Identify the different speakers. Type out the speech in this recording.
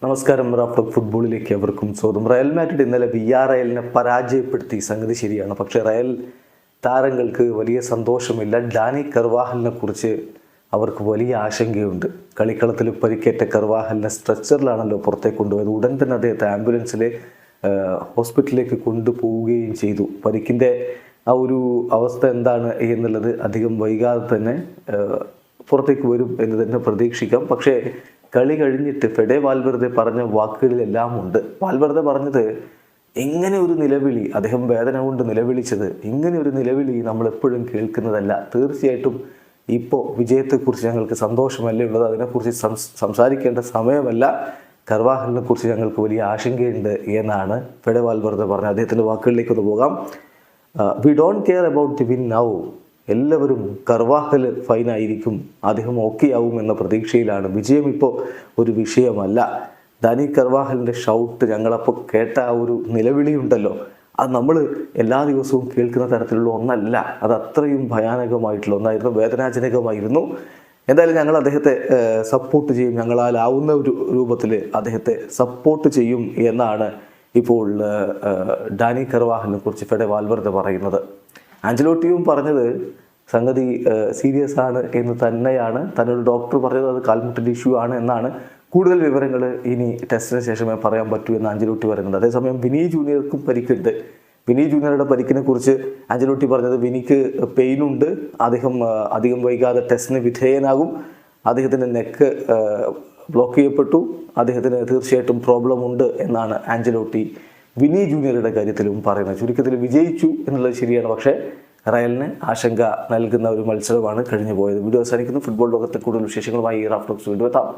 Speaker 1: നമസ്കാരം. റാഫ്റ്റോക്ക് ഫുട്ബോളിലേക്ക് അവർക്കും സ്വാഗതം. റയൽ മാഡ്രിഡ് ഇന്നലെ വിയ്യാറയലിനെ പരാജയപ്പെടുത്തി. സംഗതി ശരിയാണ്, പക്ഷേ റയൽ താരങ്ങൾക്ക് വലിയ സന്തോഷമില്ല. ഡാനി കർവാഹലിനെ കുറിച്ച് അവർക്ക് വലിയ ആശങ്കയുണ്ട്. കളിക്കളത്തിൽ പരിക്കേറ്റ കർവാഹലിനെ സ്ട്രെച്ചറിലാണല്ലോ പുറത്തേക്ക് കൊണ്ടുപോയത്. ഉടൻ തന്നെ അദ്ദേഹത്തെ ആംബുലൻസിൽ ഹോസ്പിറ്റലിലേക്ക് കൊണ്ടുപോവുകയും ചെയ്തു. പരിക്കിൻ്റെ ആ ഒരു അവസ്ഥ എന്താണ് എന്നുള്ളത് അധികം വൈകാതെ തന്നെ പുറത്തേക്ക് വരും എന്ന് തന്നെ പ്രതീക്ഷിക്കാം. പക്ഷേ കളി കഴിഞ്ഞിട്ട് ഫെഡെ വാൽവെർദെ പറഞ്ഞ വാക്കുകളിലെല്ലാം ഉണ്ട്. വാൽവെർദെ പറഞ്ഞത് ഇങ്ങനെ ഒരു നിലവിളി, അദ്ദേഹം വേദന കൊണ്ട് നിലവിളിച്ചത്, ഇങ്ങനെ ഒരു നിലവിളി നമ്മൾ എപ്പോഴും കേൾക്കുന്നതല്ല. തീർച്ചയായിട്ടും ഇപ്പോൾ വിജയത്തെക്കുറിച്ച് ഞങ്ങൾക്ക് സന്തോഷമല്ലേ ഉള്ളത്, അതിനെക്കുറിച്ച് സംസാരിക്കേണ്ട സമയമല്ല. കർവാഹലിനെ കുറിച്ച് ഞങ്ങൾക്ക് വലിയ ആശങ്കയുണ്ട് എന്നാണ് ഫെഡെ വാൽവെർദെ പറഞ്ഞത്. അദ്ദേഹത്തിൻ്റെ വാക്കുകളിലേക്ക് ഒന്ന് പോകാം. We don't care about the win now. എല്ലാവരും കർവാഹൽ ഫൈനായിരിക്കും, അദ്ദേഹം ഓക്കെ ആവും എന്ന പ്രതീക്ഷയിലാണ്. വിജയം ഇപ്പോൾ ഒരു വിഷയമല്ല. ഡാനി കർവാഹലിൻ്റെ ഷൗട്ട് ഞങ്ങളപ്പോൾ കേട്ട ആ ഒരു നിലവിളി ഉണ്ടല്ലോ, അത് നമ്മൾ എല്ലാ ദിവസവും കേൾക്കുന്ന തരത്തിലുള്ള ഒന്നല്ല. അത് അത്രയും ഭയാനകമായിട്ടുള്ള ഒന്നായിരുന്നു, വേദനാജനകമായിരുന്നു. എന്തായാലും ഞങ്ങൾ അദ്ദേഹത്തെ സപ്പോർട്ട് ചെയ്യും, ഞങ്ങളാലാവുന്ന ഒരു രൂപത്തിൽ അദ്ദേഹത്തെ സപ്പോർട്ട് ചെയ്യും എന്നാണ് ഇപ്പോൾ ഡാനി കർവാഹലിനെ കുറിച്ച് ഫെഡെ വാൽവെർദെ പറയുന്നത്. ആഞ്ചലോട്ടിയും പറഞ്ഞത് സംഗതി സീരിയസ് ആണ് എന്ന് തന്നെയാണ്. തന്നൊരു ഡോക്ടർ പറഞ്ഞത് അത് കാൽമുട്ടിൻ്റെ ഇഷ്യൂ ആണ് എന്നാണ്. കൂടുതൽ വിവരങ്ങൾ ഇനി ടെസ്റ്റിന് ശേഷമേ പറയാൻ പറ്റൂ എന്ന് ആഞ്ചലോട്ടി പറയുന്നത്. അതേസമയം വിനി ജൂനിയർക്കും പരിക്കുണ്ട്. വിനി ജൂനിയറുടെ പരിക്കിനെ കുറിച്ച് ആഞ്ചലോട്ടി പറഞ്ഞത് വിനിക്ക് പെയിനുണ്ട്, അദ്ദേഹം അധികം വൈകാതെ ടെസ്റ്റിന് വിധേയനാകും, അദ്ദേഹത്തിൻ്റെ നെക്ക് ബ്ലോക്ക് ചെയ്യപ്പെട്ടു, അദ്ദേഹത്തിന് തീർച്ചയായിട്ടും പ്രോബ്ലം ഉണ്ട് എന്നാണ് ആഞ്ചലോട്ടി വിനി ജൂനിയറുടെ കാര്യത്തിലും പറയുന്നത്. ചുരുക്കത്തിൽ വിജയിച്ചു എന്നുള്ളത് ശരിയാണ്, പക്ഷേ റയലിന് ആശങ്ക നൽകുന്ന ഒരു മത്സരമാണ് കഴിഞ്ഞു പോയത്. വീഡിയോ അവസാനിക്കുന്നു. ഫുട്ബോൾ ലോകത്തെ കൂടുതൽ വിശേഷങ്ങളുമായി റാഫ്റ്റോക്സ് വീണ്ടും എത്താം.